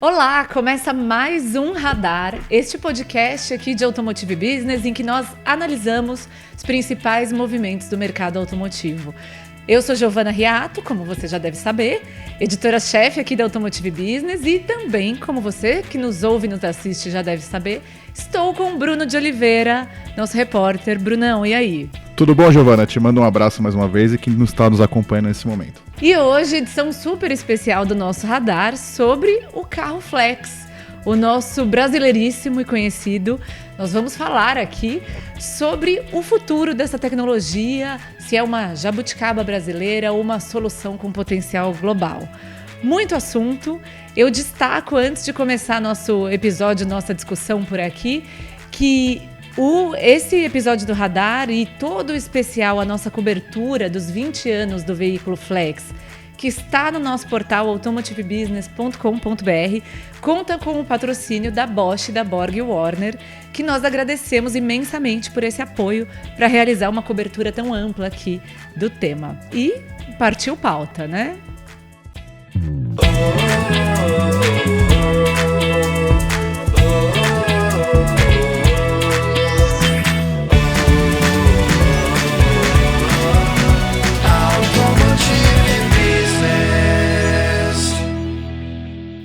Olá, começa mais um Radar, este podcast aqui de Automotive Business em que nós analisamos os principais movimentos do mercado automotivo. Eu sou Giovana Riato, como você já deve saber, editora-chefe aqui da Automotive Business e também, como você que nos ouve e nos assiste já deve saber, estou com o Bruno de Oliveira, nosso repórter. Brunão, e aí? Tudo bom, Giovana? Te mando um abraço mais uma vez e quem está nos acompanhando nesse momento. E hoje, edição super especial do nosso Radar sobre o carro Flex, o nosso brasileiríssimo e conhecido. Nós vamos falar aqui sobre o futuro dessa tecnologia, se é uma jabuticaba brasileira ou uma solução com potencial global. Muito assunto. Eu destaco, antes de começar nosso episódio, nossa discussão por aqui, que esse episódio do Radar e todo o especial, a nossa cobertura dos 20 anos do veículo Flex, que está no nosso portal automotivebusiness.com.br, conta com o patrocínio da Bosch, da Borg Warner, que nós agradecemos imensamente por esse apoio para realizar uma cobertura tão ampla aqui do tema. E partiu pauta, né?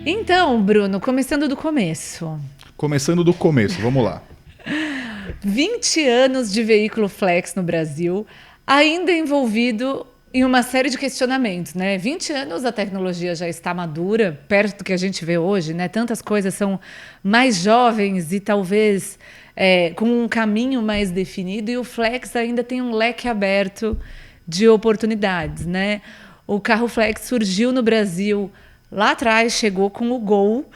Então, Bruno, começando do começo. Começando do começo, vamos lá. 20 anos de veículo Flex no Brasil, ainda envolvido em uma série de questionamentos, né? 20 anos a tecnologia já está madura, perto do que a gente vê hoje, né? Tantas coisas são mais jovens e talvez com um caminho mais definido, e o Flex ainda tem um leque aberto de oportunidades, né? O carro Flex surgiu no Brasil lá atrás, chegou com o Gol,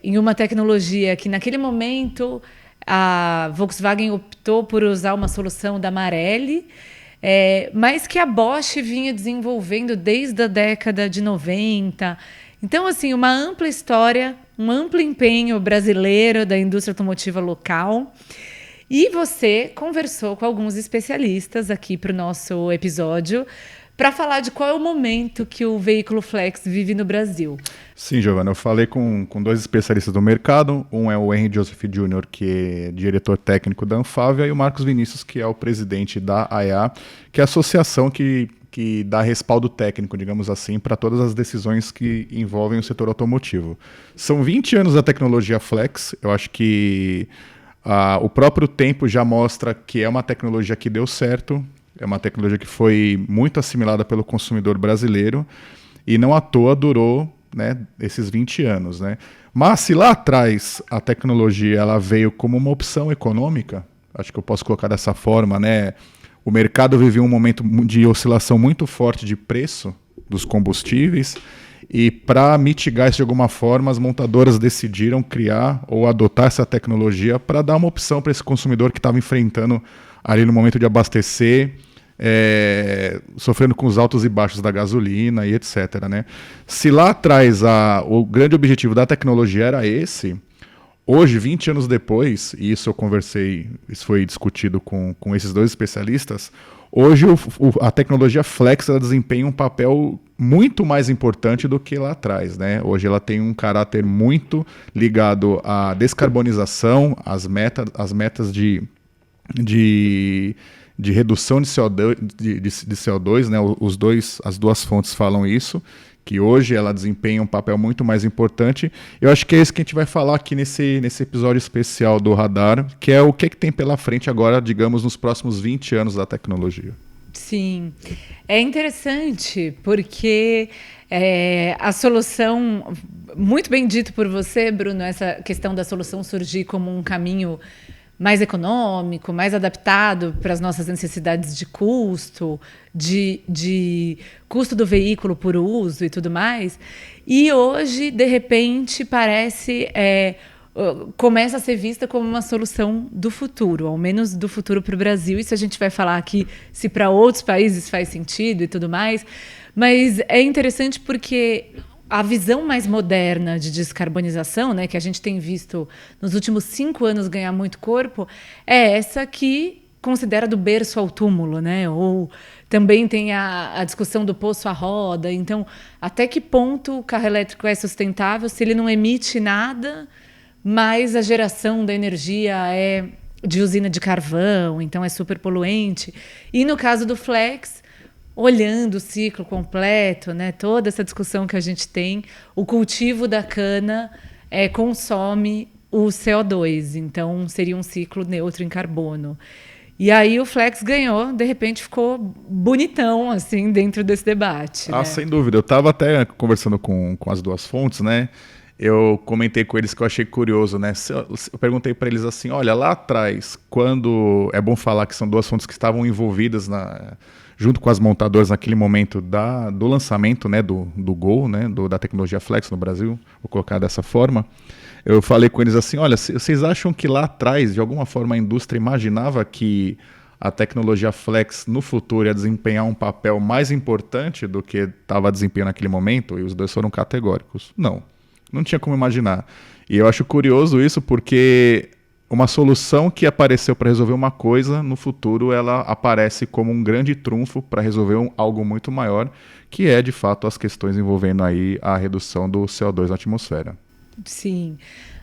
em uma tecnologia que naquele momento a Volkswagen optou por usar uma solução da Marelli, mas que a Bosch vinha desenvolvendo desde a década de 90. Então, assim, uma ampla história, um amplo empenho brasileiro da indústria automotiva local. E você conversou com alguns especialistas aqui para o nosso episódio para falar de qual é o momento que o veículo Flex vive no Brasil. Sim, Giovana, eu falei com dois especialistas do mercado. Um é o Henry Joseph Jr., que é diretor técnico da Anfávia, e o Marcos Vinícius, que é o presidente da AEA, que é a associação que dá respaldo técnico, digamos assim, para todas as decisões que envolvem o setor automotivo. São 20 anos da tecnologia Flex. Eu acho que o próprio tempo já mostra que é uma tecnologia que deu certo. É uma tecnologia que foi muito assimilada pelo consumidor brasileiro e não à toa durou, né, esses 20 anos. Né? Mas se lá atrás a tecnologia ela veio como uma opção econômica, acho que eu posso colocar dessa forma, né? O mercado viveu um momento de oscilação muito forte de preço dos combustíveis e para mitigar isso de alguma forma, as montadoras decidiram criar ou adotar essa tecnologia para dar uma opção para esse consumidor que estava enfrentando ali no momento de abastecer, sofrendo com os altos e baixos da gasolina e etc. Né? Se lá atrás o grande objetivo da tecnologia era esse, hoje, 20 anos depois, e isso eu conversei, isso foi discutido com esses dois especialistas, hoje a tecnologia Flex ela desempenha um papel muito mais importante do que lá atrás. Né? Hoje ela tem um caráter muito ligado à descarbonização, às metas de redução de CO2, né? As duas fontes falam isso, que hoje ela desempenha um papel muito mais importante. Eu acho que é isso que a gente vai falar aqui nesse episódio especial do Radar, que é o que tem pela frente agora, digamos, nos próximos 20 anos da tecnologia. Sim, é interessante porque a solução, muito bem dito por você, Bruno, essa questão da solução surgir como um caminho mais econômico, mais adaptado para as nossas necessidades de custo, de custo do veículo por uso e tudo mais. E hoje, de repente, parece começa a ser vista como uma solução do futuro, ao menos do futuro para o Brasil. Isso a gente vai falar aqui se para outros países faz sentido e tudo mais. Mas é interessante porque a visão mais moderna de descarbonização, né, que a gente tem visto nos últimos 5 anos ganhar muito corpo, é essa que considera do berço ao túmulo, né? Ou também tem a discussão do poço à roda. Então, até que ponto o carro elétrico é sustentável se ele não emite nada, mas a geração da energia é de usina de carvão, então é super poluente. E no caso do flex, olhando o ciclo completo, né, toda essa discussão que a gente tem, o cultivo da cana consome o CO2, então seria um ciclo neutro em carbono. E aí o flex ganhou, de repente ficou bonitão assim dentro desse debate. Ah, né? sem dúvida. Eu estava até conversando com as duas fontes, né? Eu comentei com eles que eu achei curioso, né? Eu perguntei para eles assim, olha, lá atrás, quando... É bom falar que são duas fontes que estavam envolvidas junto com as montadoras naquele momento do lançamento, né, do Gol, né, da tecnologia Flex no Brasil, vou colocar dessa forma. Eu falei com eles assim, olha, vocês acham que lá atrás, de alguma forma, a indústria imaginava que a tecnologia Flex no futuro ia desempenhar um papel mais importante do que estava desempenhando naquele momento? E os dois foram categóricos. Não tinha como imaginar. E eu acho curioso isso porque uma solução que apareceu para resolver uma coisa, no futuro ela aparece como um grande trunfo para resolver algo muito maior, que é, de fato, as questões envolvendo aí a redução do CO2 na atmosfera. Sim.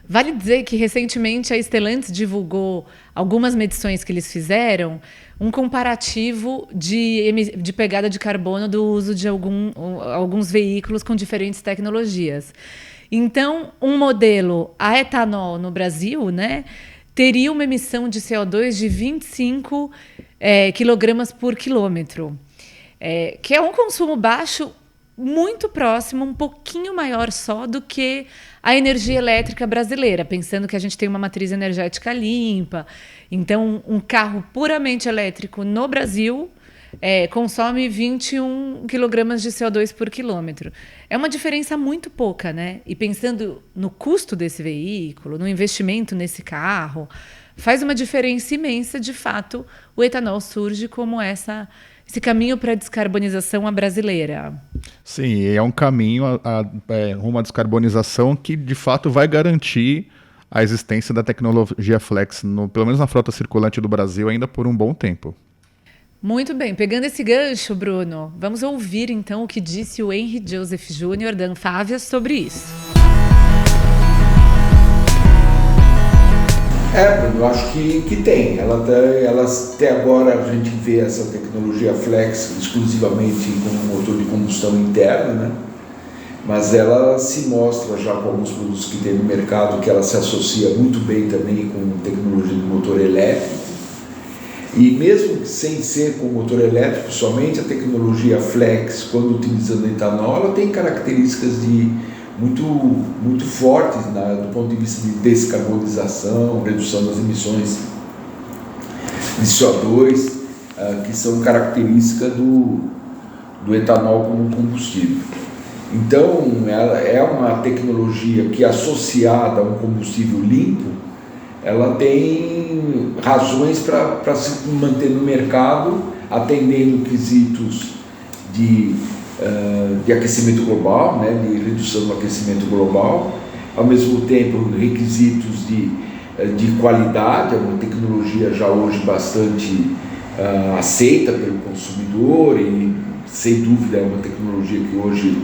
Vale dizer que recentemente a Stellantis divulgou algumas medições que eles fizeram, um comparativo de pegada de carbono do uso de alguns veículos com diferentes tecnologias. Então, um modelo a etanol no Brasil, né, teria uma emissão de CO2 de 25 quilogramas por quilômetro, que é um consumo baixo, muito próximo, um pouquinho maior só do que a energia elétrica brasileira, pensando que a gente tem uma matriz energética limpa. Então, um carro puramente elétrico no Brasil consome 21 quilogramas de CO2 por quilômetro. É uma diferença muito pouca, né? E pensando no custo desse veículo, no investimento nesse carro, faz uma diferença imensa. De fato, o etanol surge como esse caminho para a descarbonização brasileira. Sim, é um caminho rumo à descarbonização que, de fato, vai garantir a existência da tecnologia Flex, pelo menos na frota circulante do Brasil, ainda por um bom tempo. Muito bem, pegando esse gancho, Bruno, vamos ouvir então o que disse o Henry Joseph Jr. da Anfávia sobre isso. Bruno, eu acho que tem. Até agora a gente vê essa tecnologia Flex exclusivamente com motor de combustão interna, né? Mas ela se mostra já com alguns produtos que tem no mercado que ela se associa muito bem também com tecnologia de motor elétrico. E mesmo sem ser com motor elétrico somente, a tecnologia Flex, quando utilizando etanol, ela tem características muito fortes do ponto de vista de descarbonização, redução das emissões de CO2, que são características do etanol como combustível. Então, ela é uma tecnologia que, associada a um combustível limpo, ela tem razões para se manter no mercado, atendendo quesitos de aquecimento global, né, de redução do aquecimento global, ao mesmo tempo requisitos de qualidade, é uma tecnologia já hoje bastante aceita pelo consumidor e, sem dúvida, é uma tecnologia que hoje,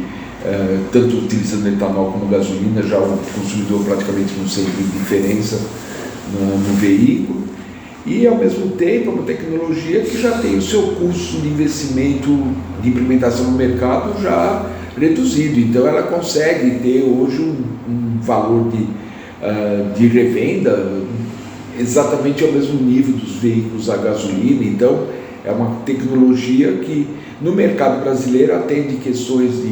tanto utilizando etanol como gasolina, já o consumidor praticamente não sente diferença no veículo. E, ao mesmo tempo, é uma tecnologia que já tem o seu custo de investimento, de implementação no mercado já reduzido. Então, ela consegue ter hoje um valor de revenda exatamente ao mesmo nível dos veículos a gasolina. Então, é uma tecnologia que, no mercado brasileiro, atende questões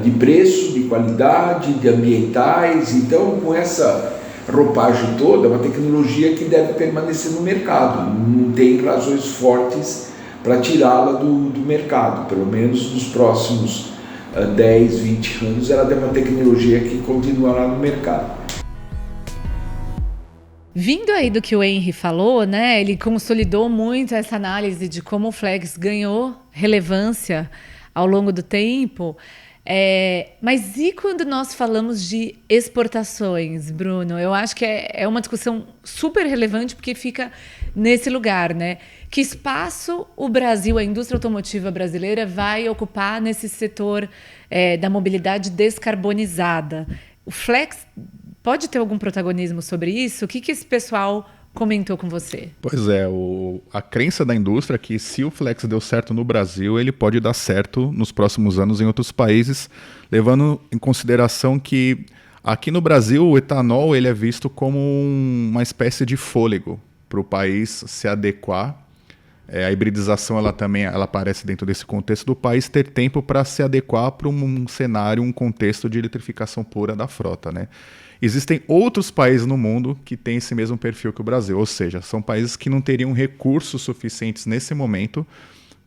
de preço, de qualidade, de ambientais. Então, com essa roupagem toda, é uma tecnologia que deve permanecer no mercado, não tem razões fortes para tirá-la do mercado, pelo menos nos próximos 10, 20 anos ela é uma tecnologia que continuará no mercado. Vindo aí do que o Henry falou, né, ele consolidou muito essa análise de como o Flex ganhou relevância ao longo do tempo. Mas e quando nós falamos de exportações, Bruno? Eu acho que é uma discussão super relevante porque fica nesse lugar, né? Que espaço o Brasil, a indústria automotiva brasileira, vai ocupar nesse setor da mobilidade descarbonizada? O Flex pode ter algum protagonismo sobre isso? O que esse pessoal comentou com você? Pois é, a crença da indústria é que se o Flex deu certo no Brasil, ele pode dar certo nos próximos anos em outros países, levando em consideração que aqui no Brasil o etanol ele é visto como uma espécie de fôlego para o país se adequar. A hibridização ela aparece dentro desse contexto do país ter tempo para se adequar para um cenário, um contexto de eletrificação pura da frota, né? Existem outros países no mundo que têm esse mesmo perfil que o Brasil, ou seja, são países que não teriam recursos suficientes nesse momento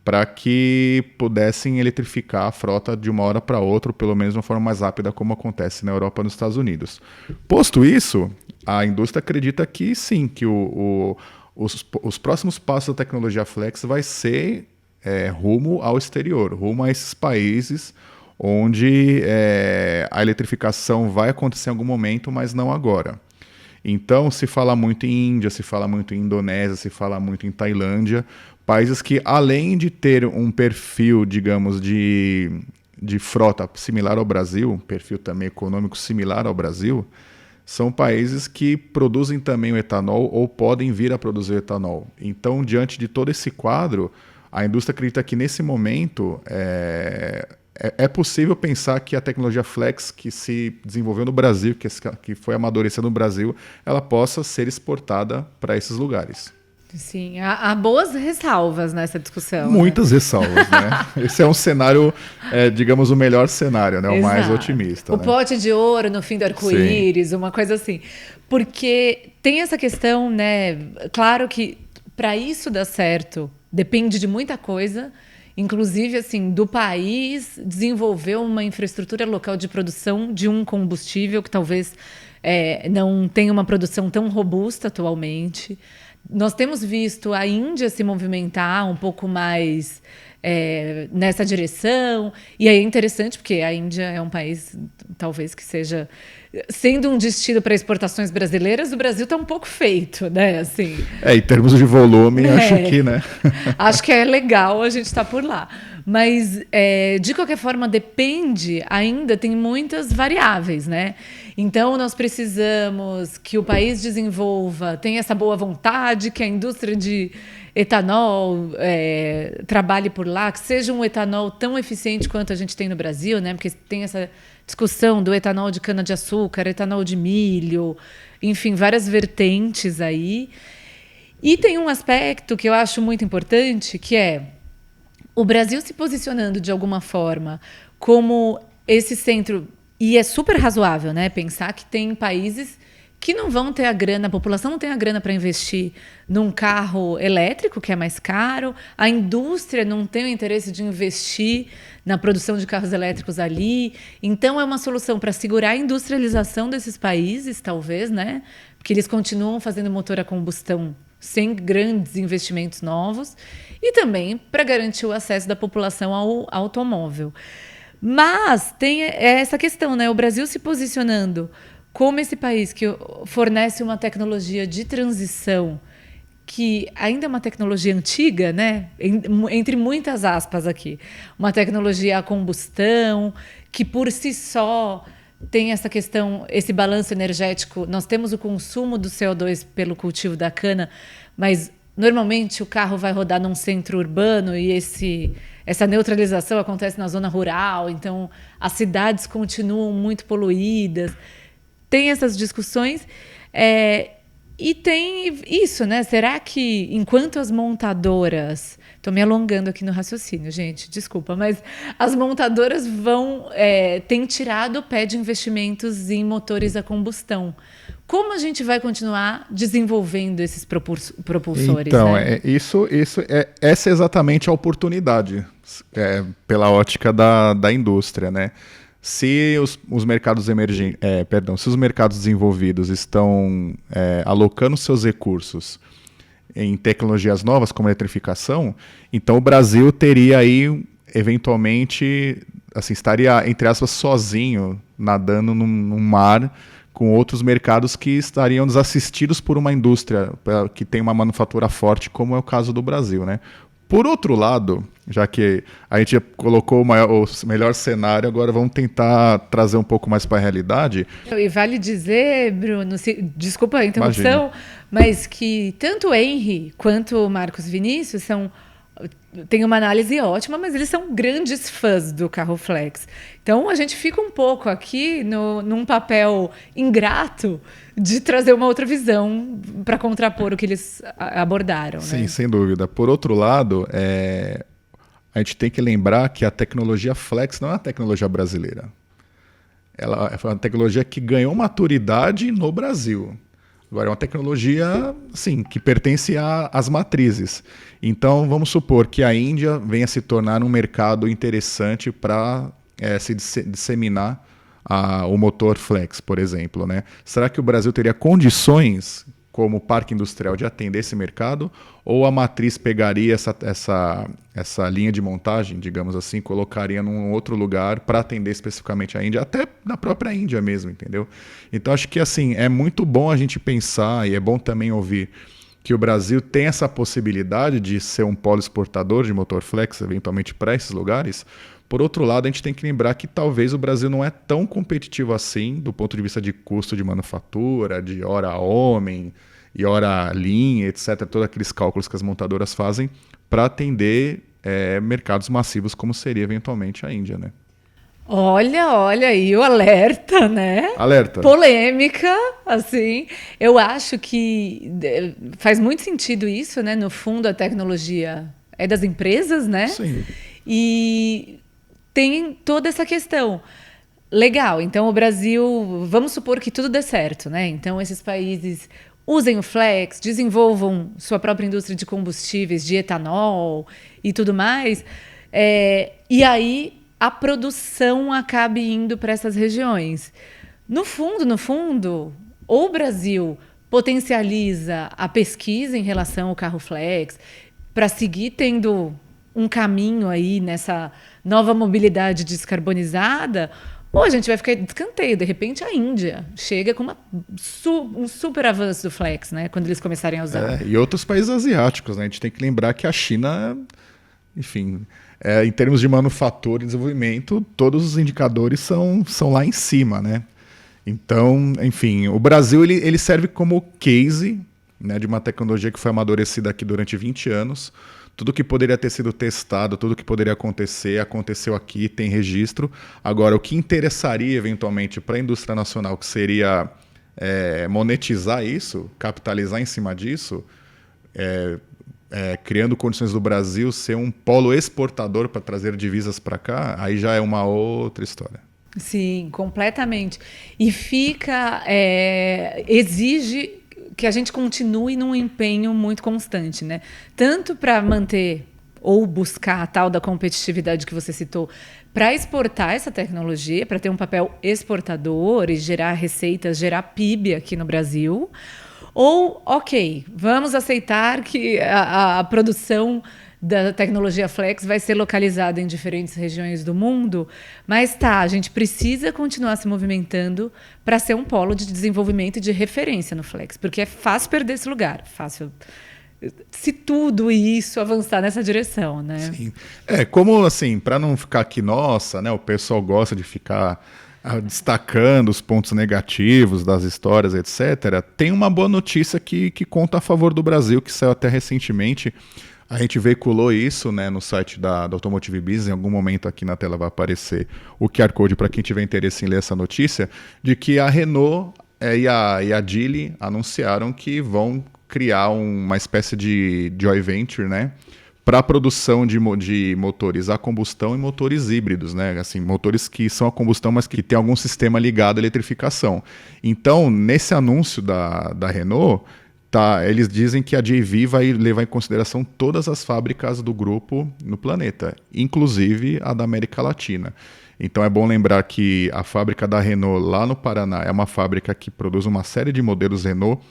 para que pudessem eletrificar a frota de uma hora para outra, ou pelo menos de uma forma mais rápida, como acontece na Europa e nos Estados Unidos. Posto isso, a indústria acredita que sim, que os próximos passos da tecnologia Flex vai ser rumo ao exterior, rumo a esses países onde a eletrificação vai acontecer em algum momento, mas não agora. Então, se fala muito em Índia, se fala muito em Indonésia, se fala muito em Tailândia, países que, além de ter um perfil, digamos, de frota similar ao Brasil, um perfil também econômico similar ao Brasil, são países que produzem também o etanol ou podem vir a produzir o etanol. Então, diante de todo esse quadro, a indústria acredita que, nesse momento, é possível pensar que a tecnologia Flex que se desenvolveu no Brasil, que foi amadurecida no Brasil, ela possa ser exportada para esses lugares. Sim, há boas ressalvas nessa discussão. Muitas ressalvas, né? Esse é um cenário, digamos, o melhor cenário, né? O mais otimista. O pote de ouro no fim do arco-íris, uma coisa assim. Porque tem essa questão, né? Claro que para isso dar certo depende de muita coisa, inclusive assim, do país desenvolver uma infraestrutura local de produção de um combustível que talvez não tenha uma produção tão robusta atualmente. Nós temos visto a Índia se movimentar um pouco mais nessa direção, e aí é interessante porque a Índia é um país, talvez que seja, sendo um destino para exportações brasileiras, o Brasil está um pouco feito, né? Assim, em termos de volume, acho que, né? Acho que é legal a gente estar por lá. Mas, de qualquer forma, depende, ainda tem muitas variáveis, né? Então, nós precisamos que o país desenvolva, tenha essa boa vontade, que a indústria de etanol trabalhe por lá, que seja um etanol tão eficiente quanto a gente tem no Brasil, né? Porque tem essa discussão do etanol de cana-de-açúcar, etanol de milho, enfim, várias vertentes aí. E tem um aspecto que eu acho muito importante, que é o Brasil se posicionando de alguma forma como esse centro, e é super razoável, né? Pensar que tem países que não vão ter a grana, a população não tem a grana para investir num carro elétrico, que é mais caro, a indústria não tem o interesse de investir na produção de carros elétricos ali. Então, é uma solução para segurar a industrialização desses países, talvez, né? Porque eles continuam fazendo motor a combustão sem grandes investimentos novos, e também para garantir o acesso da população ao automóvel. Mas tem essa questão, né? O Brasil se posicionando como esse país que fornece uma tecnologia de transição, que ainda é uma tecnologia antiga, né? Entre muitas aspas aqui. Uma tecnologia a combustão, que por si só tem essa questão, esse balanço energético. Nós temos o consumo do CO2 pelo cultivo da cana, mas normalmente o carro vai rodar num centro urbano e essa neutralização acontece na zona rural, então as cidades continuam muito poluídas. Tem essas discussões e tem isso, né? Será que enquanto as montadoras... Estou me alongando aqui no raciocínio, gente, desculpa, mas as montadoras têm tirado o pé de investimentos em motores a combustão. Como a gente vai continuar desenvolvendo esses propulsores? Então, né? Essa é exatamente a oportunidade, pela ótica da indústria, né? Se os mercados se os mercados desenvolvidos estão alocando seus recursos em tecnologias novas como a eletrificação, então o Brasil teria aí, eventualmente, assim, estaria, entre aspas, sozinho, nadando num mar com outros mercados que estariam desassistidos por uma indústria que tem uma manufatura forte, como é o caso do Brasil, né? Por outro lado, já que a gente colocou o melhor cenário, agora vamos tentar trazer um pouco mais para a realidade. E vale dizer, Bruno, desculpa a interrupção, mas que tanto o Henry quanto o Marcos Vinícius têm uma análise ótima, mas eles são grandes fãs do carro flex. Então a gente fica um pouco aqui num papel ingrato de trazer uma outra visão para contrapor o que eles abordaram. Sim, né? Sem dúvida. Por outro lado, a gente tem que lembrar que a tecnologia flex não é uma tecnologia brasileira. Ela é uma tecnologia que ganhou maturidade no Brasil. Agora, é uma tecnologia, assim, que pertence às matrizes. Então, vamos supor que a Índia venha se tornar um mercado interessante para se disseminar o motor flex, por exemplo, né? Será que o Brasil teria condições, como parque industrial, de atender esse mercado? Ou a matriz pegaria essa linha de montagem, digamos assim, colocaria num outro lugar para atender especificamente a Índia, até na própria Índia mesmo, entendeu? Então acho que assim, é muito bom a gente pensar, e é bom também ouvir, que o Brasil tem essa possibilidade de ser um polo exportador de motor flex, eventualmente para esses lugares. Por outro lado, a gente tem que lembrar que talvez o Brasil não é tão competitivo assim, do ponto de vista de custo de manufatura, de hora homem e hora linha, etc., todos aqueles cálculos que as montadoras fazem para atender mercados massivos, como seria eventualmente a Índia, né? Olha aí o alerta, né? Alerta. Polêmica, assim. Eu acho que faz muito sentido isso, né? No fundo, a tecnologia é das empresas, né? Sim. E tem toda essa questão. Legal, então o Brasil, vamos supor que tudo dê certo, né? Então esses países usem o flex, desenvolvam sua própria indústria de combustíveis, de etanol e tudo mais. E aí a produção acabe indo para essas regiões. No fundo, ou o Brasil potencializa a pesquisa em relação ao carro flex para seguir tendo um caminho aí nessa nova mobilidade descarbonizada, ou a gente vai ficar de escanteio. De repente, a Índia chega com um super avanço do flex, né? Quando eles começarem a usar. E outros países asiáticos, né? A gente tem que lembrar que a China, enfim, em termos de manufatura e desenvolvimento, todos os indicadores são lá em cima, né? Então, enfim, o Brasil ele serve como case, né, de uma tecnologia que foi amadurecida aqui durante 20 anos. Tudo que poderia ter sido testado, tudo que poderia acontecer, aconteceu aqui, tem registro. Agora, o que interessaria eventualmente para a indústria nacional, que seria monetizar isso, capitalizar em cima disso, criando condições do Brasil ser um polo exportador para trazer divisas para cá, aí já é uma outra história. Sim, completamente. E exige que a gente continue num empenho muito constante, né? Tanto para manter ou buscar a tal da competitividade que você citou, para exportar essa tecnologia, para ter um papel exportador e gerar receitas, gerar PIB aqui no Brasil, ou, ok, vamos aceitar que a produção da tecnologia flex vai ser localizada em diferentes regiões do mundo, mas a gente precisa continuar se movimentando para ser um polo de desenvolvimento e de referência no flex, porque é fácil perder esse lugar, fácil se tudo isso avançar nessa direção, né? Sim. Como assim, para não ficar aqui, nossa, né, o pessoal gosta de ficar destacando os pontos negativos das histórias, etc., tem uma boa notícia que conta a favor do Brasil, que saiu até recentemente. A gente veiculou isso, né, no site da Automotive Business. Em algum momento aqui na tela vai aparecer o QR Code para quem tiver interesse em ler essa notícia, de que a Renault e a Geely anunciaram que vão criar uma espécie de joint venture, né, para a produção de motores a combustão e motores híbridos, né, assim, motores que são a combustão, mas que tem algum sistema ligado à eletrificação. Então, nesse anúncio da Renault, eles dizem que a JV vai levar em consideração todas as fábricas do grupo no planeta, inclusive a da América Latina. Então é bom lembrar que a fábrica da Renault lá no Paraná é uma fábrica que produz uma série de modelos Renault,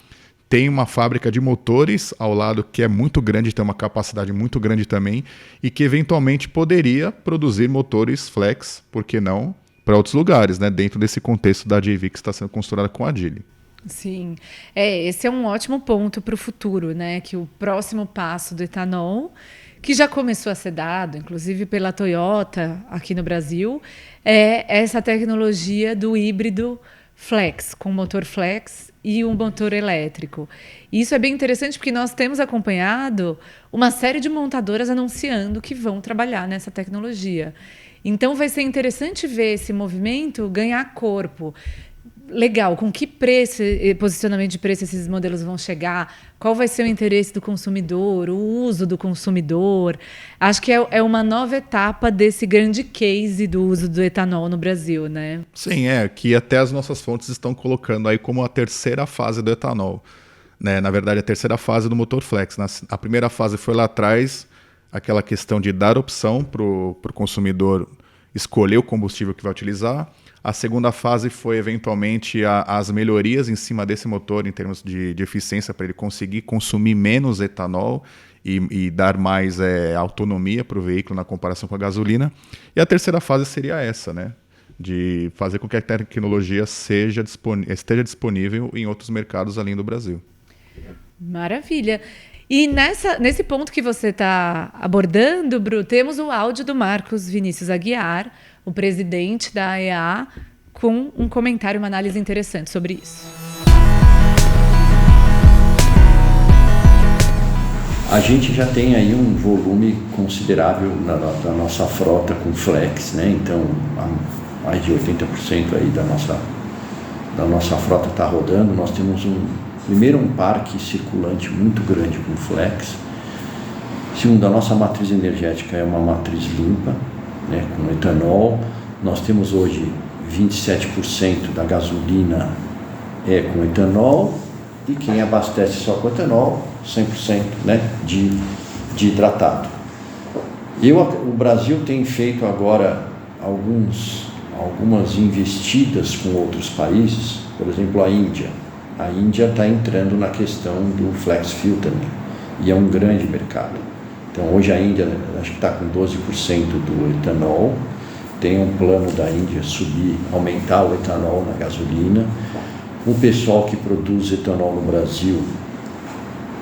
tem uma fábrica de motores ao lado que é muito grande, tem uma capacidade muito grande também, e que eventualmente poderia produzir motores flex, por que não, para outros lugares, né? Dentro desse contexto da JV que está sendo construída com a Geely. Sim, esse é um ótimo ponto para o futuro, né? Que o próximo passo do etanol, que já começou a ser dado, inclusive pela Toyota aqui no Brasil, é essa tecnologia do híbrido flex, com motor flex e um motor elétrico. E isso é bem interessante porque nós temos acompanhado uma série de montadoras anunciando que vão trabalhar nessa tecnologia. Então vai ser interessante ver esse movimento ganhar corpo. Legal, com que preço, posicionamento de preço esses modelos vão chegar? Qual vai ser o interesse do consumidor, o uso do consumidor? Acho que é uma nova etapa desse grande case do uso do etanol no Brasil, né? Sim, que até as nossas fontes estão colocando aí como a terceira fase do etanol. Né? Na verdade, a terceira fase do motor flex. A primeira fase foi lá atrás, aquela questão de dar opção para o consumidor escolher o combustível que vai utilizar. A segunda fase foi, eventualmente, as melhorias em cima desse motor em termos de eficiência para ele conseguir consumir menos etanol e dar mais autonomia para o veículo na comparação com a gasolina. E a terceira fase seria essa, né? De fazer com que a tecnologia esteja disponível em outros mercados além do Brasil. Maravilha. E nesse ponto que você está abordando, Bru, temos o áudio do Marcos Vinícius Aguiar, o presidente da AEA, com um comentário, uma análise interessante sobre isso. A gente já tem aí um volume considerável da nossa frota com flex, né? Então, mais de 80% aí da nossa frota está rodando. Nós temos primeiro um parque circulante muito grande com flex. Segundo, a nossa matriz energética é uma matriz limpa, né, com etanol. Nós temos hoje 27% da gasolina com etanol, e quem abastece só com etanol, 100%, né, de hidratado. O Brasil tem feito agora algumas investidas com outros países, por exemplo, a Índia. A Índia está entrando na questão do flex fuel também, e é um grande mercado. Então, hoje a Índia, acho que está com 12% do etanol. Tem um plano da Índia aumentar o etanol na gasolina. O pessoal que produz etanol no Brasil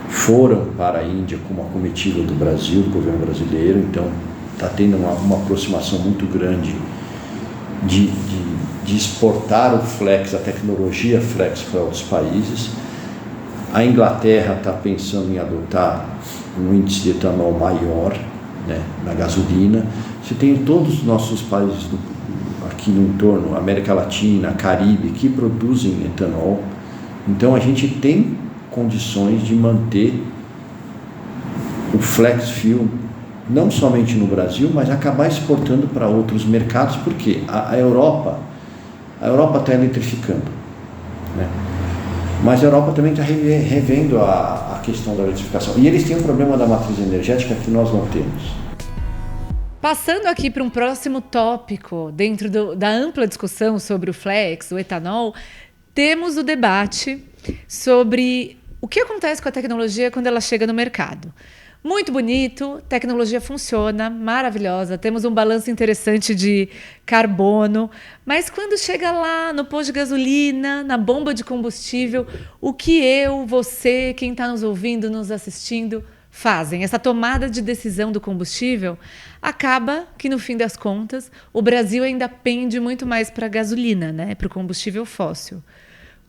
foram para a Índia com uma comitiva do Brasil, do governo brasileiro. Então, está tendo uma aproximação muito grande de exportar o flex, a tecnologia flex para outros países. A Inglaterra está pensando em adotar um índice de etanol maior, né, na gasolina. Você tem todos os nossos países aqui no entorno, América Latina, Caribe, que produzem etanol. Então a gente tem condições de manter o flex fuel não somente no Brasil, mas acabar exportando para outros mercados, porque a Europa está eletrificando, né? Mas a Europa também está revendo a questão da eletrificação. E eles têm um problema da matriz energética que nós não temos. Passando aqui para um próximo tópico, dentro da ampla discussão sobre o flex, o etanol, temos o debate sobre o que acontece com a tecnologia quando ela chega no mercado. Muito bonito, tecnologia funciona, maravilhosa, temos um balanço interessante de carbono, mas quando chega lá no posto de gasolina, na bomba de combustível, o que você, quem está nos ouvindo, nos assistindo, fazem? Essa tomada de decisão do combustível acaba que, no fim das contas, o Brasil ainda pende muito mais para a gasolina, né? Para o combustível fóssil.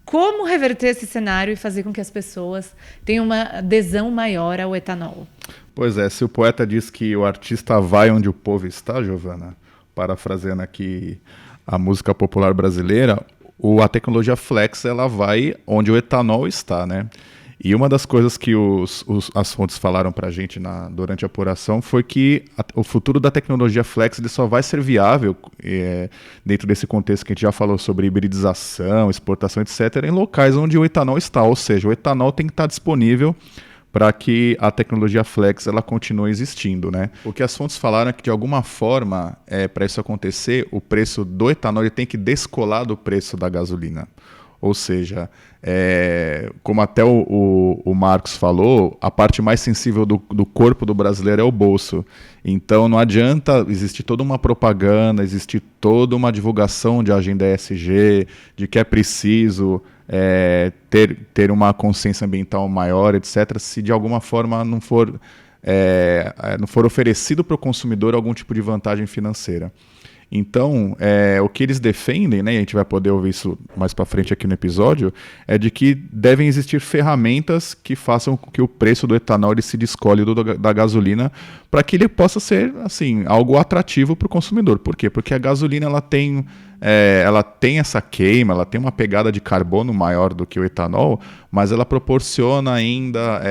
Como reverter esse cenário e fazer com que as pessoas tenham uma adesão maior ao etanol? Pois é, se o poeta diz que o artista vai onde o povo está, Giovana, parafraseando aqui a música popular brasileira, a tecnologia flex ela vai onde o etanol está, né? E uma das coisas que as fontes falaram para a gente durante a apuração foi que o futuro da tecnologia flex ele só vai ser viável dentro desse contexto que a gente já falou sobre hibridização, exportação, etc., em locais onde o etanol está. Ou seja, o etanol tem que estar disponível para que a tecnologia flex ela continue existindo, né? O que as fontes falaram é que, de alguma forma, para isso acontecer, o preço do etanol ele tem que descolar do preço da gasolina. Ou seja, como até o Marcos falou, a parte mais sensível do corpo do brasileiro é o bolso. Então não adianta existir toda uma propaganda, existir toda uma divulgação de agenda ESG, de que é preciso ter uma consciência ambiental maior, etc., se de alguma forma não for oferecido para o consumidor algum tipo de vantagem financeira. Então, o que eles defendem, né, e a gente vai poder ouvir isso mais para frente aqui no episódio, é de que devem existir ferramentas que façam com que o preço do etanol ele se descole da gasolina para que ele possa ser assim, algo atrativo para o consumidor. Por quê? Porque a gasolina ela tem essa queima, ela tem uma pegada de carbono maior do que o etanol, mas ela proporciona ainda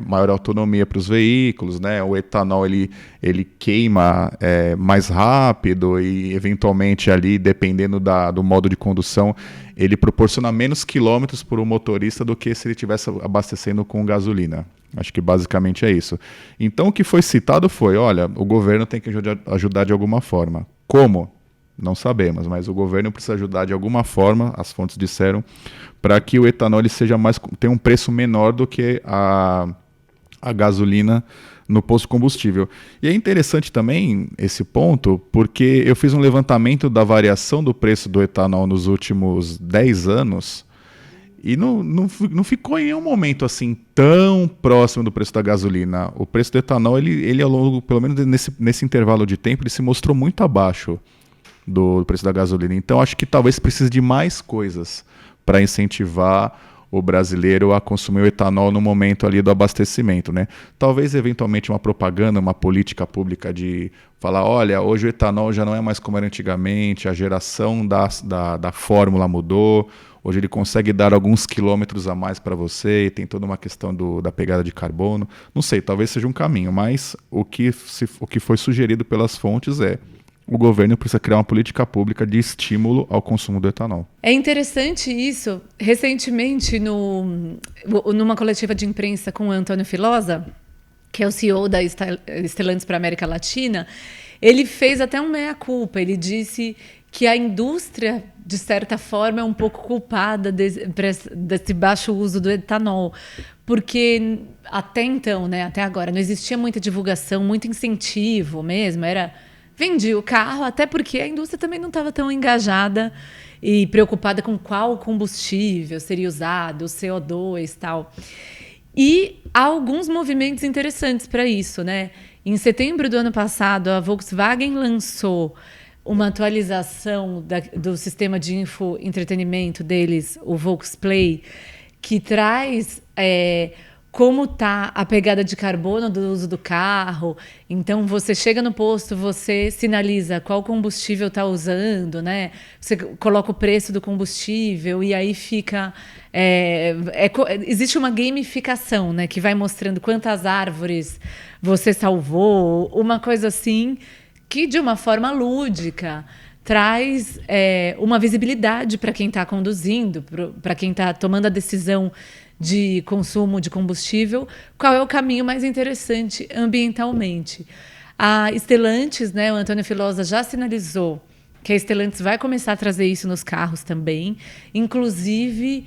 maior autonomia para os veículos, né? O etanol ele queima mais rápido e eventualmente ali, dependendo do modo de condução, ele proporciona menos quilômetros por um motorista do que se ele estivesse abastecendo com gasolina. Acho que basicamente é isso. Então o que foi citado foi, olha, o governo tem que ajudar de alguma forma. Como? Não sabemos, mas o governo precisa ajudar de alguma forma, as fontes disseram, para que o etanol ele tenha um preço menor do que a gasolina no posto de combustível. E é interessante também esse ponto, porque eu fiz um levantamento da variação do preço do etanol nos últimos 10 anos e não ficou em nenhum momento assim tão próximo do preço da gasolina. O preço do etanol, ele ao longo, pelo menos nesse intervalo de tempo, ele se mostrou muito abaixo do preço da gasolina. Então acho que talvez precise de mais coisas para incentivar o brasileiro a consumir o etanol no momento ali do abastecimento, né? Talvez eventualmente uma propaganda, uma política pública de falar, olha, hoje o etanol já não é mais como era antigamente, a geração da fórmula mudou, hoje ele consegue dar alguns quilômetros a mais para você e tem toda uma questão da pegada de carbono. Não sei, talvez seja um caminho, mas o que foi sugerido pelas fontes o governo precisa criar uma política pública de estímulo ao consumo do etanol. É interessante isso. Recentemente, numa coletiva de imprensa com o Antônio Filosa, que é o CEO da Stellantis para a América Latina, ele fez até um meia-culpa. Ele disse que a indústria, de certa forma, é um pouco culpada desse baixo uso do etanol. Porque até então, né, até agora, não existia muita divulgação, muito incentivo mesmo, vendia o carro, até porque a indústria também não estava tão engajada e preocupada com qual combustível seria usado, o CO2 e tal. E há alguns movimentos interessantes para isso, né? Em setembro do ano passado, a Volkswagen lançou uma atualização do sistema de infoentretenimento deles, o Volksplay, que traz como está a pegada de carbono do uso do carro. Então, você chega no posto, você sinaliza qual combustível está usando, né? Você coloca o preço do combustível e aí fica... existe uma gamificação, né? Que vai mostrando quantas árvores você salvou, uma coisa assim, que de uma forma lúdica traz uma visibilidade para quem está conduzindo, para quem está tomando a decisão de consumo de combustível, qual é o caminho mais interessante ambientalmente. A Stellantis, né, o Antônio Filosa já sinalizou que a Stellantis vai começar a trazer isso nos carros também, inclusive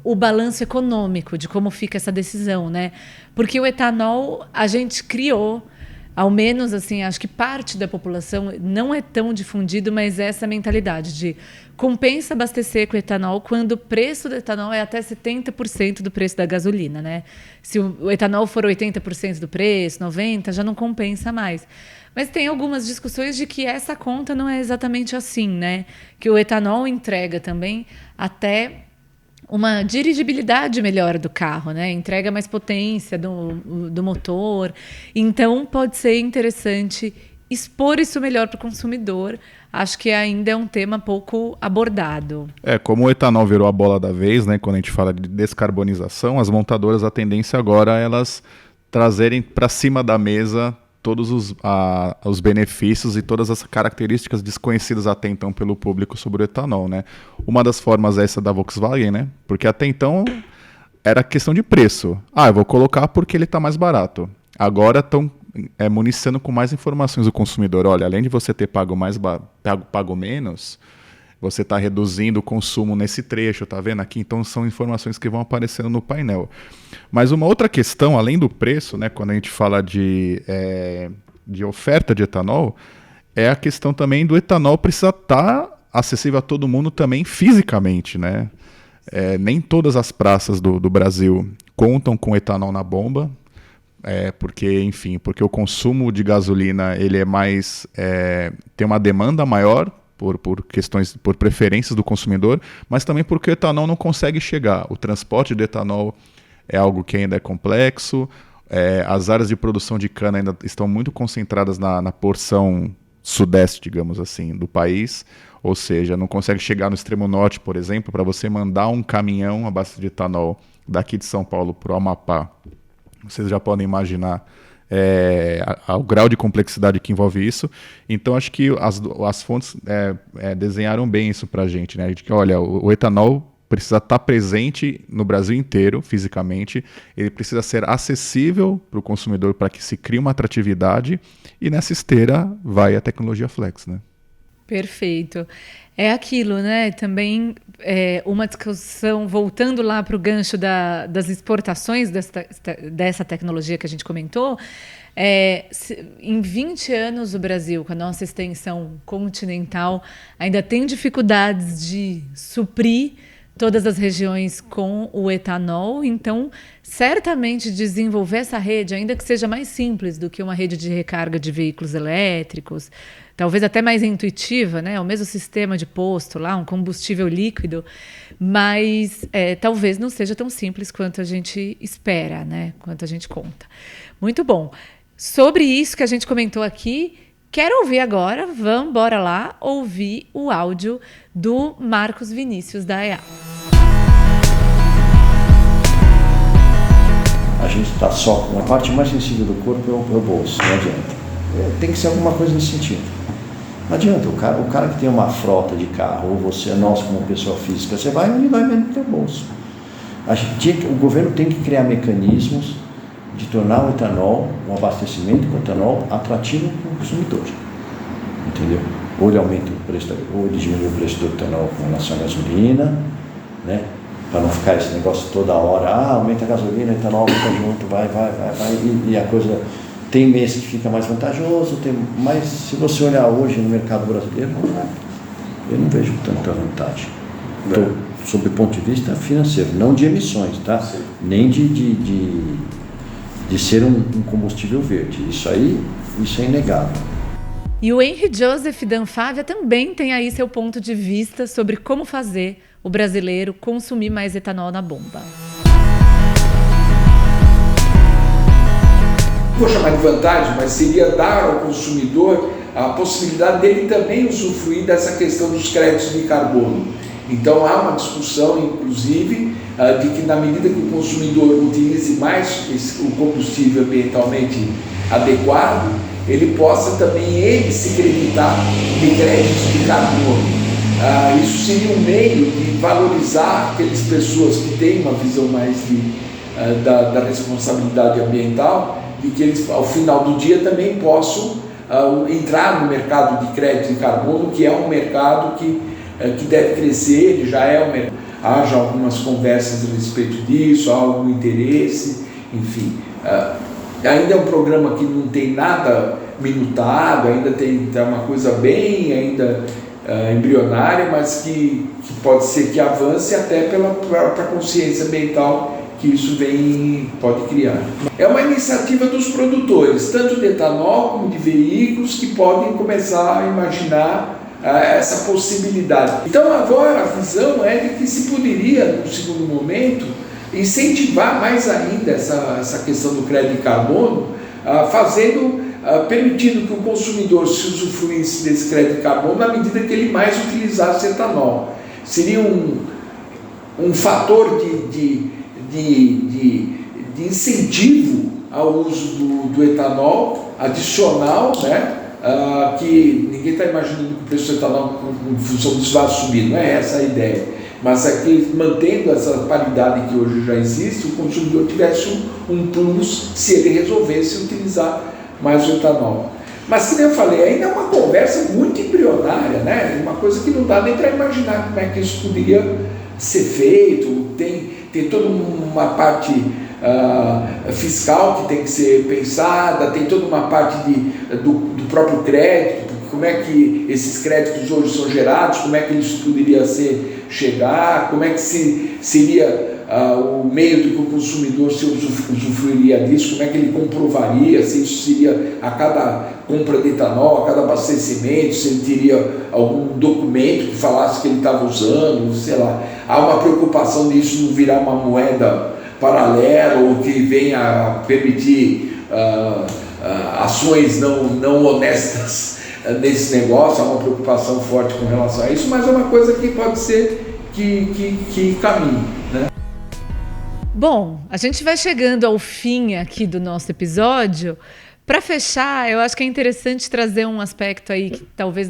o balanço econômico de como fica essa decisão, né? Porque o etanol a gente criou, ao menos assim, acho que parte da população não é tão difundido, mas essa mentalidade de compensa abastecer com etanol quando o preço do etanol é até 70% do preço da gasolina, né? Se o etanol for 80% do preço, 90%, já não compensa mais. Mas tem algumas discussões de que essa conta não é exatamente assim, né? Que o etanol entrega também até uma dirigibilidade melhor do carro, né? Entrega mais potência do motor. Então, pode ser interessante expor isso melhor para o consumidor. Acho que ainda é um tema pouco abordado. Como o etanol virou a bola da vez, né? Quando a gente fala de descarbonização, as montadoras, a tendência agora é elas trazerem para cima da mesa todos os benefícios e todas as características desconhecidas até então pelo público sobre o etanol, né? Uma das formas é essa da Volkswagen, né? Porque até então era questão de preço. Eu vou colocar porque ele está mais barato. Agora estão municiando com mais informações o consumidor. Olha, além de você ter pago menos, você está reduzindo o consumo nesse trecho, tá vendo aqui? Então são informações que vão aparecendo no painel. Mas uma outra questão, além do preço, né, quando a gente fala de oferta de etanol, é a questão também do etanol precisar estar acessível a todo mundo também fisicamente, né? Nem todas as praças do Brasil contam com etanol na bomba, porque o consumo de gasolina ele é mais tem uma demanda maior por preferências do consumidor, mas também porque o etanol não consegue chegar. O transporte de etanol é algo que ainda é complexo. As áreas de produção de cana ainda estão muito concentradas na porção sudeste, digamos assim, do país, ou seja, não consegue chegar no extremo norte, por exemplo, para você mandar um caminhão abaixo de etanol daqui de São Paulo para o Amapá. Vocês já podem imaginar o grau de complexidade que envolve isso. Então, acho que as fontes desenharam bem isso para a gente, né? De que, olha, o etanol precisa estar presente no Brasil inteiro, fisicamente, ele precisa ser acessível para o consumidor para que se crie uma atratividade, e nessa esteira vai a tecnologia Flex, né? Perfeito. É aquilo, né? Também uma discussão, voltando lá para o gancho das exportações dessa tecnologia que a gente comentou, em 20 anos o Brasil, com a nossa extensão continental, ainda tem dificuldades de suprir todas as regiões com o etanol, então certamente desenvolver essa rede, ainda que seja mais simples do que uma rede de recarga de veículos elétricos, talvez até mais intuitiva, né? O mesmo sistema de posto lá, um combustível líquido, mas talvez não seja tão simples quanto a gente espera, né? Quanto a gente conta. Muito bom. Sobre isso que a gente comentou aqui, quero ouvir agora, vamos embora lá, ouvir o áudio do Marcos Vinícius da AEA. A gente está só com a parte mais sensível do corpo, é o bolso, não adianta. Tem que ser alguma coisa nesse sentido. Não adianta, o cara que tem uma frota de carro, ou nós como pessoa física, você vai onde vai mesmo no teu bolso. O governo tem que criar mecanismos de tornar o etanol, o abastecimento com etanol, atrativo para o consumidor. Entendeu? Ou ele aumenta o preço, ou ele diminui o preço do etanol com relação à gasolina, né? Para não ficar esse negócio toda hora, aumenta a gasolina, o etanol aumenta junto, vai, e a coisa tem mês que fica mais vantajoso, mas se você olhar hoje no mercado brasileiro, eu não vejo tanta vantagem. Sob o ponto de vista financeiro, não de emissões, tá? Sim. Nem de ser um combustível verde. Isso é inegável. E o Henry Joseph da Anfávia também tem aí seu ponto de vista sobre como fazer o brasileiro consumir mais etanol na bomba. Não vou chamar de vantagem, mas seria dar ao consumidor a possibilidade dele também usufruir dessa questão dos créditos de carbono. Então há uma discussão, inclusive, de que na medida que o consumidor utilize mais o combustível ambientalmente adequado, ele possa também se creditar de créditos de carbono. Isso seria um meio de valorizar aquelas pessoas que têm uma visão mais da responsabilidade ambiental, e que eles, ao final do dia, também possam entrar no mercado de crédito de carbono, que é um mercado que deve crescer, ele já é um mercado. Haja algumas conversas a respeito disso, há algum interesse, enfim. Ainda é um programa que não tem nada minutado, ainda tem uma coisa bem embrionária, mas que pode ser que avance até pela própria consciência ambiental que isso pode criar. É uma iniciativa dos produtores, tanto de etanol como de veículos, que podem começar a imaginar essa possibilidade. Então agora a visão é de que se poderia, no segundo momento, incentivar mais ainda essa questão do crédito de carbono, permitindo que o consumidor se usufruísse desse crédito de carbono na medida que ele mais utilizasse etanol. Seria um fator de incentivo ao uso do etanol adicional, né? Que ninguém está imaginando que o preço do etanol em função disso vai subir, não é essa a ideia, mas é que mantendo essa paridade que hoje já existe, o consumidor tivesse um plus se ele resolvesse utilizar mais o etanol. Mas, como eu falei, ainda é uma conversa muito embrionária, né? Uma coisa que não dá nem para imaginar como é que isso poderia ser feito. Tem toda uma parte fiscal que tem que ser pensada, tem toda uma parte do próprio crédito, como é que esses créditos hoje são gerados, como é que isso poderia chegar, como é que seria o meio do que o consumidor se usufruiria disso, como é que ele comprovaria se isso seria a cada compra de etanol, a cada abastecimento, se ele teria algum documento que falasse que ele estava usando, sei lá. Há uma preocupação disso não virar uma moeda paralela ou que venha a permitir ações não honestas nesse negócio. Há uma preocupação forte com relação a isso, mas é uma coisa que pode ser que caminhe, né? Bom, a gente vai chegando ao fim aqui do nosso episódio. Para fechar, eu acho que é interessante trazer um aspecto aí que talvez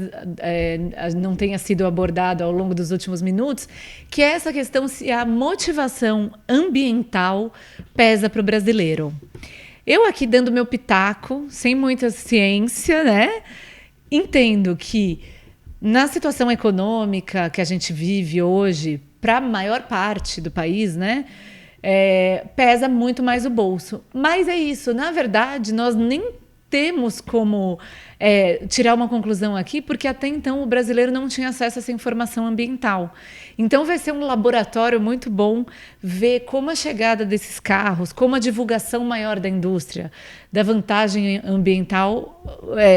não tenha sido abordado ao longo dos últimos minutos, que é essa questão se a motivação ambiental pesa para o brasileiro. Eu aqui dando meu pitaco, sem muita ciência, né? Entendo que na situação econômica que a gente vive hoje, para a maior parte do país, né? Pesa muito mais o bolso. Mas é isso, na verdade, nós nem temos como tirar uma conclusão aqui, porque até então o brasileiro não tinha acesso a essa informação ambiental. Então vai ser um laboratório muito bom ver como a chegada desses carros, como a divulgação maior da indústria, da vantagem ambiental,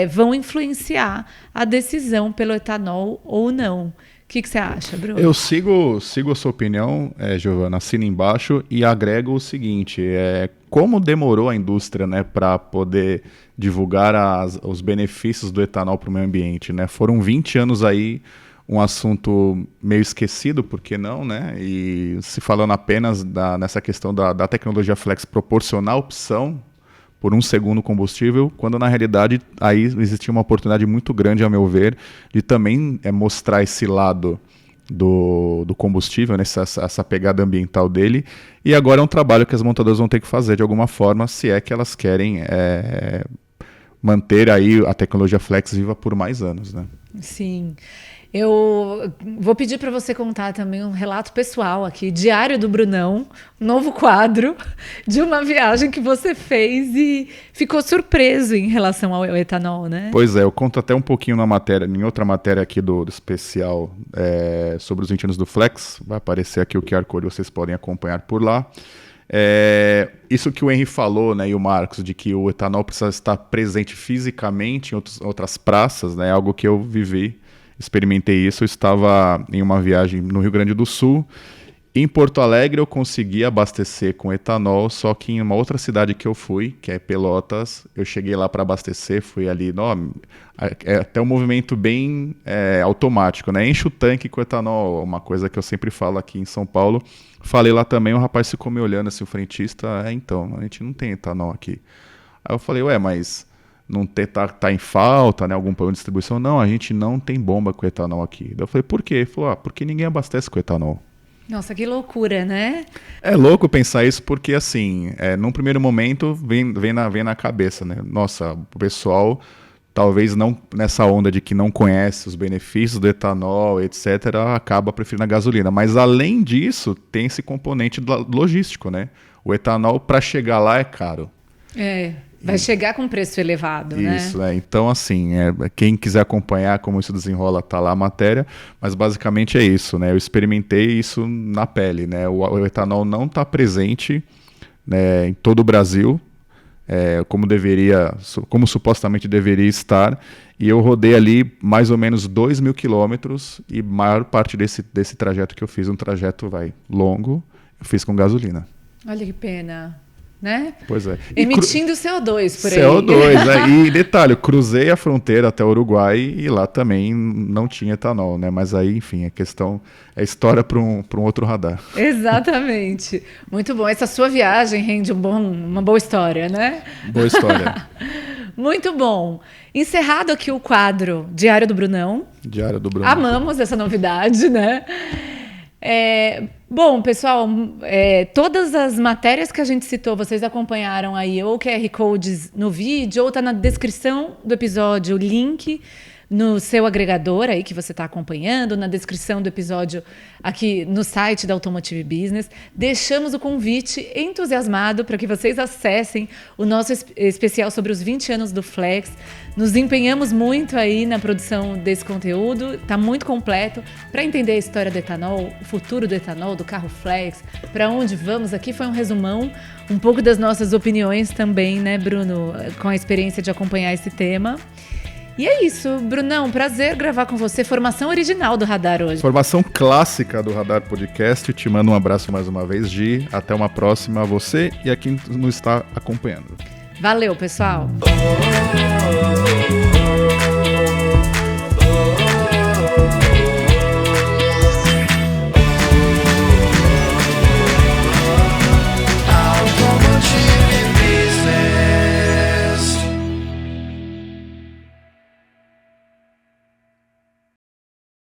vão influenciar a decisão pelo etanol ou não. O que você acha, Bruno? Eu sigo a sua opinião, Giovana, assino embaixo e agrego o seguinte, como demorou a indústria, né, para poder divulgar os benefícios do etanol para o meio ambiente, né? Foram 20 anos aí, um assunto meio esquecido, por que não, né? E se falando apenas nessa questão da tecnologia flex proporcionar opção por um segundo combustível, quando na realidade aí existia uma oportunidade muito grande, a meu ver, de também mostrar esse lado do combustível, né, essa pegada ambiental dele, e agora é um trabalho que as montadoras vão ter que fazer de alguma forma, se é que elas querem manter aí a tecnologia flex viva por mais anos, né? Sim. Eu vou pedir para você contar também um relato pessoal aqui, Diário do Brunão, um novo quadro de uma viagem que você fez e ficou surpreso em relação ao etanol, né? Pois é, eu conto até um pouquinho em outra matéria aqui do especial sobre os 20 anos do Flex, vai aparecer aqui o QR Code, vocês podem acompanhar por lá. Isso que o Henry falou, né, e o Marcos, de que o etanol precisa estar presente fisicamente em outras praças, né, é algo que eu vivi. Experimentei isso, eu estava em uma viagem no Rio Grande do Sul. Em Porto Alegre eu consegui abastecer com etanol, só que em uma outra cidade que eu fui, que é Pelotas, eu cheguei lá para abastecer, fui ali, é até um movimento bem automático, né? Enche o tanque com etanol, uma coisa que eu sempre falo aqui em São Paulo. Falei lá também, o rapaz ficou me olhando assim, o frentista, então, a gente não tem etanol aqui. Aí eu falei, mas não tá em falta, né, algum problema de distribuição? Não, a gente não tem bomba com etanol aqui. Daí eu falei, por quê? Ele falou, porque ninguém abastece com etanol. Nossa, que loucura, né? É louco pensar isso porque, assim, num primeiro momento vem na cabeça, né? Nossa, o pessoal, talvez não nessa onda de que não conhece os benefícios do etanol, etc., acaba preferindo a gasolina. Mas, além disso, tem esse componente logístico, né? O etanol, para chegar lá, é caro. Vai chegar com preço elevado, né? Isso, então assim, quem quiser acompanhar como isso desenrola, tá lá a matéria, mas basicamente é isso, né? Eu experimentei isso na pele, né? O etanol não está presente, né, em todo o Brasil, como supostamente deveria estar, e eu rodei ali mais ou menos 2.000 quilômetros, e maior parte desse trajeto que eu fiz, um trajeto longo, eu fiz com gasolina. Olha que pena. Né? Pois é. Emitindo CO2 por aí. CO2, né? E detalhe, eu cruzei a fronteira até o Uruguai e lá também não tinha etanol, né? Mas aí, enfim, a questão é história para um outro radar. Exatamente. Muito bom. Essa sua viagem rende uma boa história, né? Boa história. Muito bom. Encerrado aqui o quadro Diário do Brunão. Diário do Brunão. Amamos essa novidade, né? Bom, pessoal, todas as matérias que a gente citou, vocês acompanharam aí, ou QR Codes no vídeo, ou tá na descrição do episódio o link no seu agregador aí que você está acompanhando, na descrição do episódio aqui no site da Automotive Business. Deixamos o convite entusiasmado para que vocês acessem o nosso especial sobre os 20 anos do Flex. Nos empenhamos muito aí na produção desse conteúdo, está muito completo para entender a história do etanol, o futuro do etanol, do carro Flex, para onde vamos. Aqui foi um resumão, um pouco das nossas opiniões também, né, Bruno, com a experiência de acompanhar esse tema. E é isso, Brunão, prazer gravar com você. Formação original do Radar hoje. Formação clássica do Radar Podcast. Te mando um abraço mais uma vez, Gi. Até uma próxima a você e a quem nos está acompanhando. Valeu, pessoal.